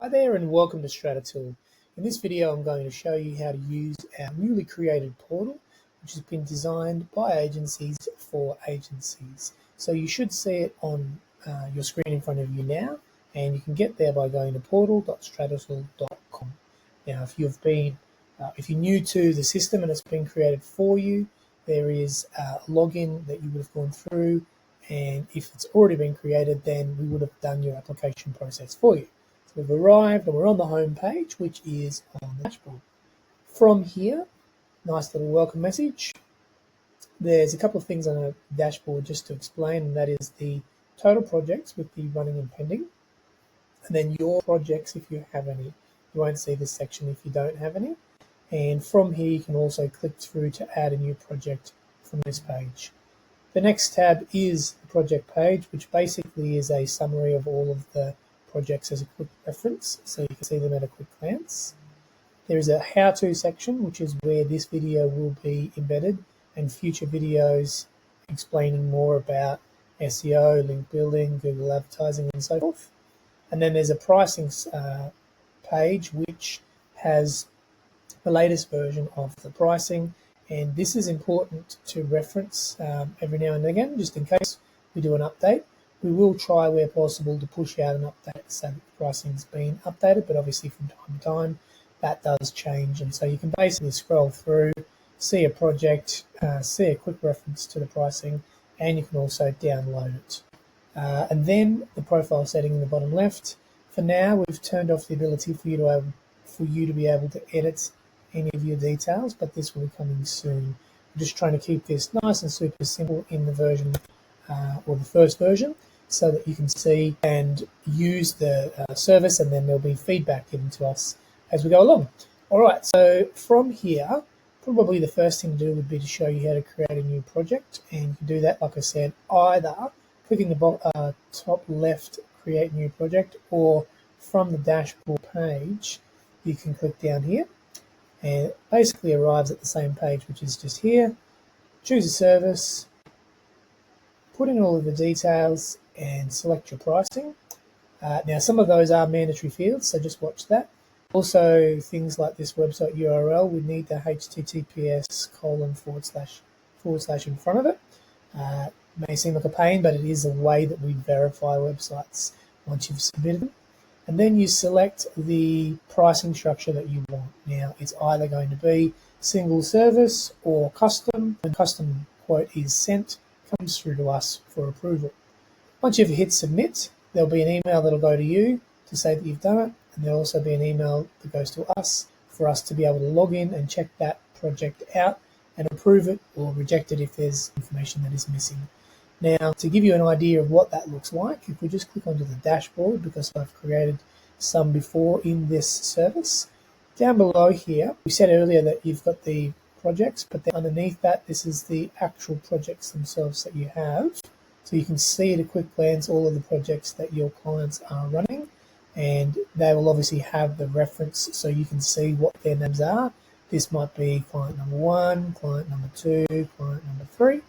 Hi there and welcome to Stratital. In this video I'm going to show you how to use our newly created portal which has been designed by agencies for agencies. So you should see it on your screen in front of you now, and you can get there by going to portal.stratital.com. Now if you're new to the system and it's been created for you, there is a login that you would have gone through, and if it's already been created then we would have done your application process for you. So we've arrived and we're on the home page, which is on the dashboard. From here, nice little welcome message. There's a couple of things on the dashboard just to explain, and that is the total projects with the running and pending, and then your projects if you have any. You won't see this section if you don't have any. And from here you can also click through to add a new project from this page. The next tab is the project page, which basically is a summary of all of the projects as a quick reference, so you can see them at a quick glance. There is a how-to section, which is where this video will be embedded, and future videos explaining more about SEO, link building, Google advertising, and so forth. And then there's a pricing page, which has the latest version of the pricing, and this is important to reference every now and again, just in case we do an update. We will try where possible to push out an update so that the pricing's been updated, but obviously from time to time that does change, and so you can basically scroll through, see a project, see a quick reference to the pricing, and you can also download it. And then the profile setting in the bottom left. For now, we've turned off the ability for you to be able to edit any of your details, but this will be coming soon. I'm just trying to keep this nice and super simple in the version or the first version, so that you can see and use the service, and then there'll be feedback given to us as we go along. All right, so from here, probably the first thing to do would be to show you how to create a new project, and you can do that, like I said, either clicking the top left, create new project, or from the dashboard page, you can click down here, and it basically arrives at the same page, which is just here. Choose a service, put in all of the details, and select your pricing. Now, some of those are mandatory fields, so just watch that. Also, things like this website URL, we need the https:// in front of it. May seem like a pain, but it is a way that we verify websites once you've submitted them. And then you select the pricing structure that you want. Now, it's either going to be single service or custom. When custom quote is sent, comes through to us for approval. Once you've hit submit, there'll be an email that'll go to you to say that you've done it, and there'll also be an email that goes to us for us to be able to log in and check that project out and approve it or reject it if there's information that is missing. Now, to give you an idea of what that looks like, if we just click onto the dashboard, because I've created some before in this service, down below here, we said earlier that you've got the projects, but then underneath that, this is the actual projects themselves that you have. So you can see at a quick glance all of the projects that your clients are running, and they will obviously have the reference so you can see what their names are. This might be client number 1, client number 2, client number 3,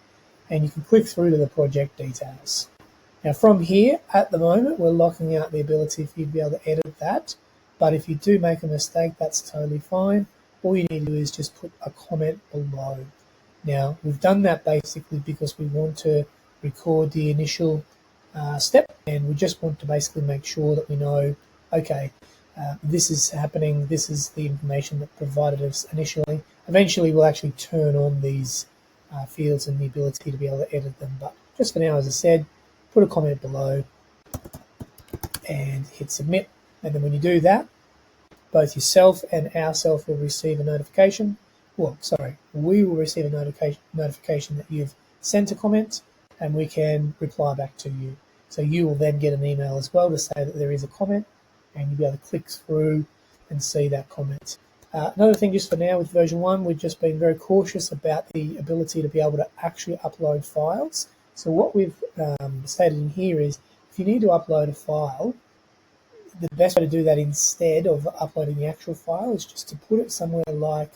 and you can click through to the project details. Now from here, at the moment, we're locking out the ability for you to be able to edit that, but if you do make a mistake, that's totally fine. All you need to do is just put a comment below. Now, we've done that basically because we want to record the initial step, and we just want to basically make sure that we know, okay, this is happening, this is the information that provided us initially. Eventually, we'll actually turn on these fields and the ability to be able to edit them, but just for now, as I said, put a comment below and hit submit. And then when you do that, both yourself and ourselves will receive a notification. Well, sorry, we will receive a notification that you've sent a comment, and we can reply back to you. So you will then get an email as well to say that there is a comment, and you'll be able to click through and see that comment. Another thing just for now with version 1, we've just been very cautious about the ability to be able to actually upload files. So what we've stated in here is if you need to upload a file, the best way to do that instead of uploading the actual file is just to put it somewhere like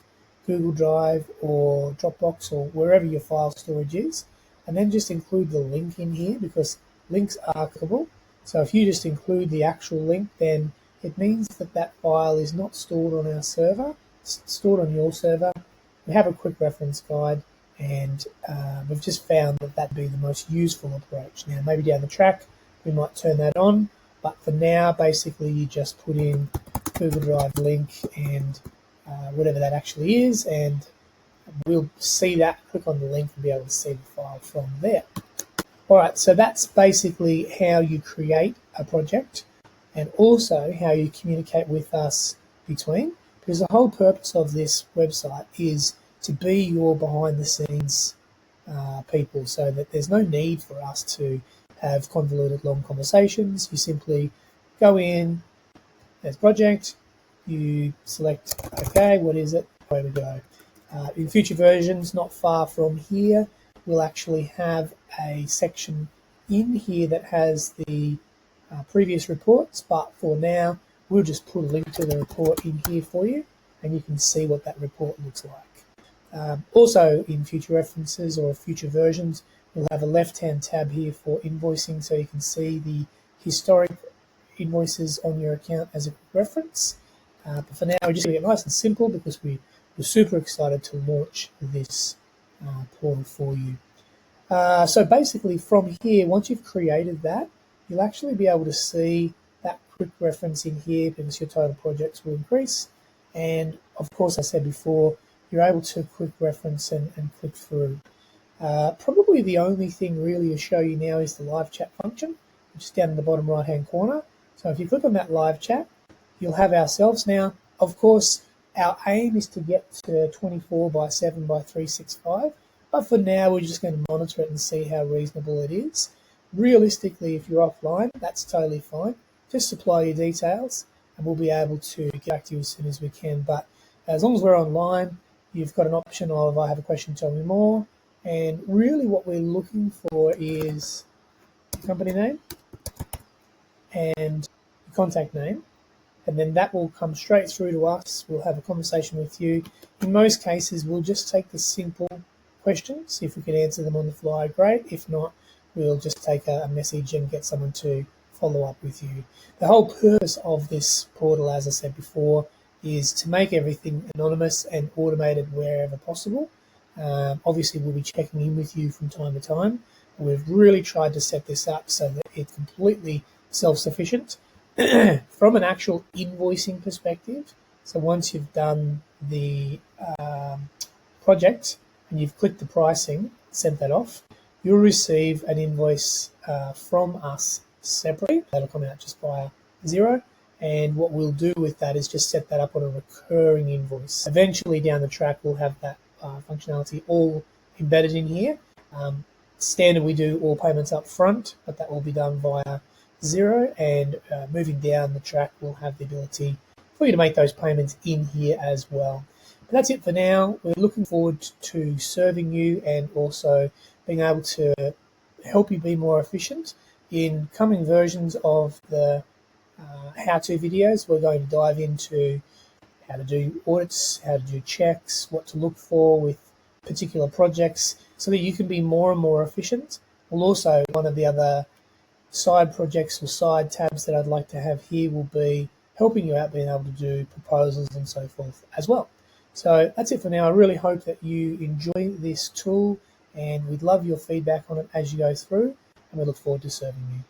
Google Drive or Dropbox or wherever your file storage is, and then just include the link in here, because links are clickable. So if you just include the actual link, then it means that that file is not stored on our server, it's stored on your server. We have a quick reference guide, and we've just found that that'd be the most useful approach. Now, maybe down the track, we might turn that on, but for now, basically, you just put in Google Drive link and whatever that actually is, and we'll see that, click on the link and be able to see the file from there. All right, so that's basically how you create a project and also how you communicate with us between, because the whole purpose of this website is to be your behind the scenes people, so that there's no need for us to have convoluted long conversations. You simply go in, there's project, you select OK, what is it, away we go. In future versions, not far from here, we'll actually have a section in here that has the previous reports, but for now, we'll just put a link to the report in here for you, and you can see what that report looks like. Also, in future references or future versions, we'll have a left-hand tab here for invoicing, so you can see the historic invoices on your account as a reference. But for now, we're just going to get nice and simple because we're super excited to launch this portal for you. So basically from here, once you've created that, you'll actually be able to see that quick reference in here because your total projects will increase. And of course, I said before, you're able to quick reference and click through. Probably the only thing really to show you now is the live chat function, which is down in the bottom right hand corner. So if you click on that live chat, you'll have ourselves now. Of course, our aim is to get to 24 by 7 by 365, but for now we're just going to monitor it and see how reasonable it is. Realistically, if you're offline, that's totally fine. Just supply your details and we'll be able to get back to you as soon as we can. But as long as we're online, you've got an option of I have a question, tell me more. And really what we're looking for is your company name and your contact name. And then that will come straight through to us. We'll have a conversation with you. In most cases, we'll just take the simple questions. If we can answer them on the fly, great. If not, we'll just take a message and get someone to follow up with you. The whole purpose of this portal, as I said before, is to make everything anonymous and automated wherever possible. Obviously, we'll be checking in with you from time to time. We've really tried to set this up so that it's completely self-sufficient. From an actual invoicing perspective, so once you've done the project and you've clicked the pricing, sent that off, you'll receive an invoice from us separately. That'll come out just via Xero. And what we'll do with that is just set that up on a recurring invoice. Eventually down the track, we'll have that functionality all embedded in here. Standard, we do all payments up front, but that will be done via Xero, and moving down the track, we'll have the ability for you to make those payments in here as well. But that's it for now. We're looking forward to serving you and also being able to help you be more efficient. In coming versions of the how-to videos, we're going to dive into how to do audits, how to do checks, what to look for with particular projects so that you can be more and more efficient. We'll also, one of the other side projects or side tabs that I'd like to have here will be helping you out being able to do proposals and so forth as well. So that's it for now. I really hope that you enjoy this tool and we'd love your feedback on it as you go through, and we look forward to serving you.